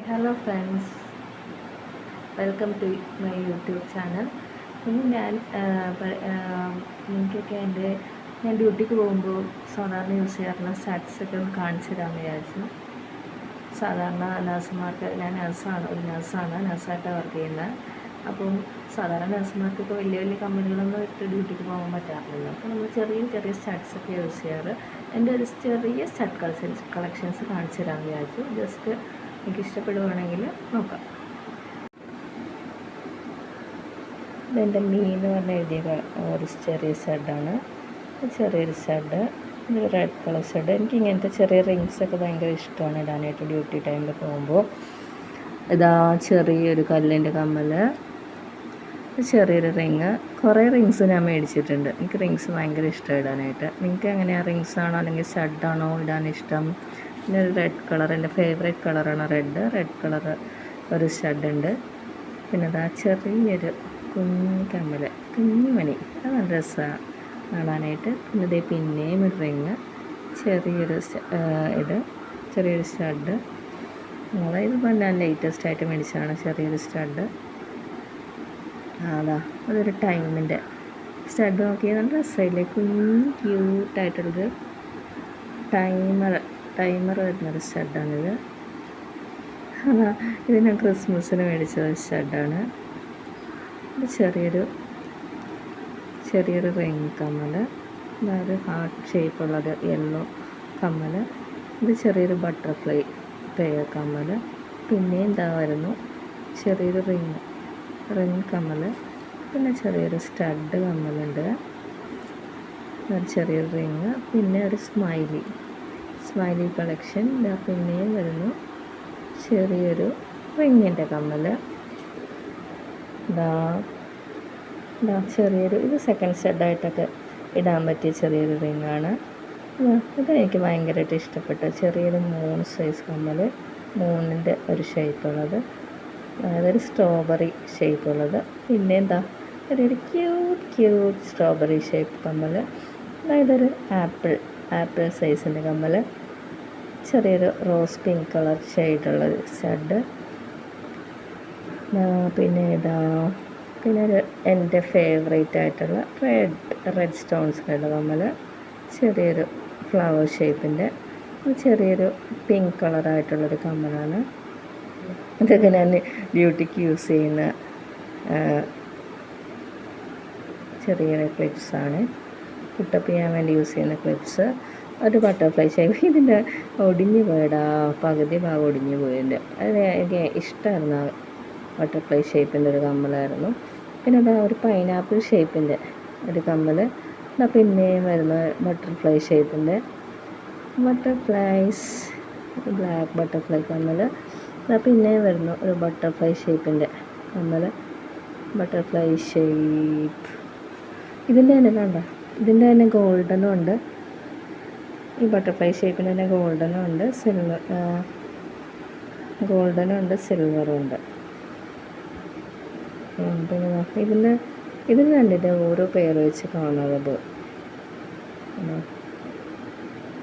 Hello friends, welcome to my YouTube channel. ഇനി നിങ്ങൾക്കൊക്കെ ഞാൻ ഡ്യൂട്ടിക്ക് പോകുമ്പോൾ സാധാരണ യൂസ് ചെയ്യാറുള്ള സ്റ്റഡ്സൊക്കെ ഒന്ന് കാണിച്ചു തരാമെന്ന് വിചാരിച്ചു. സാധാരണ നഴ്സുമാർക്ക്, ഞാൻ നഴ്സായിട്ടാണ് വർക്ക് ചെയ്യുന്നത്. അപ്പം സാധാരണ നഴ്സുമാർക്കൊക്കെ വലിയ കമ്പനികളൊന്നും ഇട്ട് ഡ്യൂട്ടിക്ക് പോകാൻ പറ്റാറില്ല. അപ്പോൾ നമ്മൾ ചെറിയ സ്റ്റഡ്സൊക്കെ യൂസ് ചെയ്യാറ്. എൻ്റെ ഒരു ചെറിയ സ്റ്റഡ് കളക്ഷൻസ് കാണിച്ചു തരാമെന്ന് വിചാരിച്ചു. ജസ്റ്റ് എനിക്ക് ഇഷ്ടപ്പെടുവാണെങ്കിൽ നോക്കാം. ഇതെൻ്റെ മീൻ പറഞ്ഞ് എഴുതിയ ഒരു ചെറിയ സ്റ്റഡാണ്. ചെറിയൊരു സ്റ്റഡ്, ഇത് റെഡ് കളർ സ്റ്റഡ്. എനിക്ക് ഇങ്ങനത്തെ ചെറിയ റിങ്സൊക്കെ ഭയങ്കര ഇഷ്ടമാണ് ഇടാനായിട്ട് ഡ്യൂട്ടി ടൈമിൽ പോകുമ്പോൾ. ഇതാ ചെറിയൊരു കല്ലിൻ്റെ കമ്മൽ, ചെറിയൊരു റിങ്. കുറേ റിങ്സ് ഞാൻ മേടിച്ചിട്ടുണ്ട്. എനിക്ക് റിങ്സ് ഭയങ്കര ഇഷ്ടമാണ് ഇടാനായിട്ട്. നിങ്ങൾക്ക് എങ്ങനെയാണ്, റിങ്സ് ആണോ അല്ലെങ്കിൽ സ്റ്റഡാണോ ഇടാൻ ഇഷ്ടം? പിന്നെ ഒരു റെഡ് കളർ, എൻ്റെ ഫേവറേറ്റ് കളറാണ് റെഡ് കളർ ഒരു സ്റ്റഡുണ്ട്. പിന്നെ അതാ ചെറിയൊരു കുഞ്ഞു മണി, അത് നല്ല രസമാണ് കാണാനായിട്ട്. പിന്നെ ഇതേ പിന്നെയും ഒരു റിങ്, ചെറിയൊരു സ്റ്റഡ്. അതായത് ഇപ്പം ഞാൻ ലേറ്റസ്റ്റ് ആയിട്ട് മേടിച്ചതാണ് ചെറിയൊരു സ്റ്റഡ്. അതൊരു ടൈമിൻ്റെ സ്റ്റഡ്. നോക്കിയാൽ നല്ല രസമില്ലേ, ക്യൂട്ടായിട്ടുള്ളൊരു ടൈമർ വരുന്നൊരു സ്റ്റഡാണിത്. ഇത് ഞാൻ ക്രിസ്മസിന് മേടിച്ച സ്റ്റഡാണ്. ഇത് ചെറിയൊരു റിങ് കമ്മൽ, അതായത് ഹാർട്ട് ഷേപ്പുള്ളത് യെല്ലോ കമ്മൽ. ഇത് ചെറിയൊരു ബട്ടർഫ്ലൈ പെയർ കമ്മൽ. പിന്നെ എന്താ വരുന്നു ചെറിയൊരു റിങ് കമ്മൽ. പിന്നെ ചെറിയൊരു സ്റ്റഡ് കമ്മലുണ്ട്, ചെറിയൊരു റിങ്. പിന്നെ ഒരു സ്മൈലി കളക്ഷൻ. പിന്നെയും വരുന്നു ചെറിയൊരു റിങ്ങിൻ്റെ കമ്മൽ. ചെറിയൊരു, ഇത് സെക്കൻഡ് സ്റ്റഡായിട്ടൊക്കെ ഇടാൻ പറ്റിയ ചെറിയൊരു റിങ്ങാണ്. ഇതെനിക്ക് ഭയങ്കരമായിട്ട് ഇഷ്ടപ്പെട്ടു. ചെറിയൊരു മൂൺ സൈസ് കമ്മൽ, മൂണിൻ്റെ ഒരു ഷേപ്പുള്ളത്, അതൊരു സ്ട്രോബെറി ഷേപ്പുള്ളത്. പിന്നെ ഒരു ക്യൂട്ട് സ്ട്രോബെറി ഷേപ്പ് കമ്മൽ. ഇതൊരു ആപ്പിൾ സൈസിൻ്റെ കമ്മൽ, ചെറിയൊരു റോസ് പിങ്ക് കളർ ഷെയ്ഡുള്ള സ്റ്റഡ്. പിന്നെ ഒരു എൻ്റെ ഫേവറേറ്റ് ആയിട്ടുള്ള റെഡ് സ്റ്റോൺസിലുള്ള കമ്മൽ, ചെറിയൊരു ഫ്ലവർ ഷേപ്പിൻ്റെ, ചെറിയൊരു പിങ്ക് കളറായിട്ടുള്ളൊരു കമ്മലാണ്. ഇതൊക്കെ ഞാൻ ഡ്യൂട്ടിക്ക് യൂസ് ചെയ്യുന്ന ചെറിയ ക്ലിപ്സാണ്. പുട്ടപ്പ് ചെയ്യാൻ വേണ്ടി യൂസ് ചെയ്യുന്ന ക്ലിപ്സ്. ഒരു ബട്ടർഫ്ലൈ ഷേപ്പ്. ഇതിൻ്റെ ഒടിഞ്ഞു പോയടാ, പകുതി ഭാഗം ഒടിഞ്ഞു പോയതിൻ്റെ. അത് എനിക്ക് ഇഷ്ടമായിരുന്നു. ആ ബട്ടർഫ്ലൈ ഷേപ്പിൻ്റെ ഒരു കമ്മലായിരുന്നു. പിന്നെ ഒരു പൈനാപ്പിൾ ഷേപ്പിൻ്റെ ഒരു കമ്മൽ. പിന്നെയും വരുന്ന ബട്ടർഫ്ലൈ ഷേപ്പിൻ്റെ ബ്ലാക്ക് ബട്ടർഫ്ലൈ കമ്മൽ. പിന്നെയും വരുന്നു ഒരു ബട്ടർഫ്ലൈ ഷേപ്പിൻ്റെ കമ്മൽ, ബട്ടർഫ്ലൈ ഷേപ്പ്. ഇതിൻ്റെ തന്നെ ഗോൾഡനും ഉണ്ട്. ഈ ബട്ടർഫ്ലൈ ഷേപ്പിന് തന്നെ ഗോൾഡനും ഉണ്ട്, സിൽവറും ഉണ്ട്. പിന്നെ ഇതിന് രണ്ടിൻ്റെ ഓരോ പേര് വെച്ച് കാണാതെ.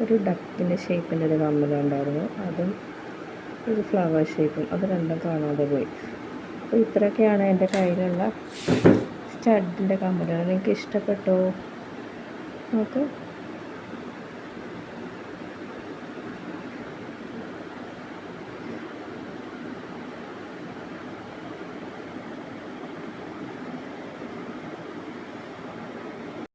ഒരു ഡക്കിൻ്റെ ഷേപ്പിൻ്റെ ഒരു കമ്മലുണ്ടായിരുന്നു, അതും ഒരു ഫ്ലവർ ഷേപ്പും, അത് രണ്ടും കാണാതെ പോയി. അപ്പോൾ ഇത്രയൊക്കെയാണ് എൻ്റെ കയ്യിലുള്ള സ്റ്റഡിൻ്റെ കമ്മലുകൾ. നിങ്ങൾക്ക് ഇഷ്ടപ്പെട്ടോ? നോക്ക്.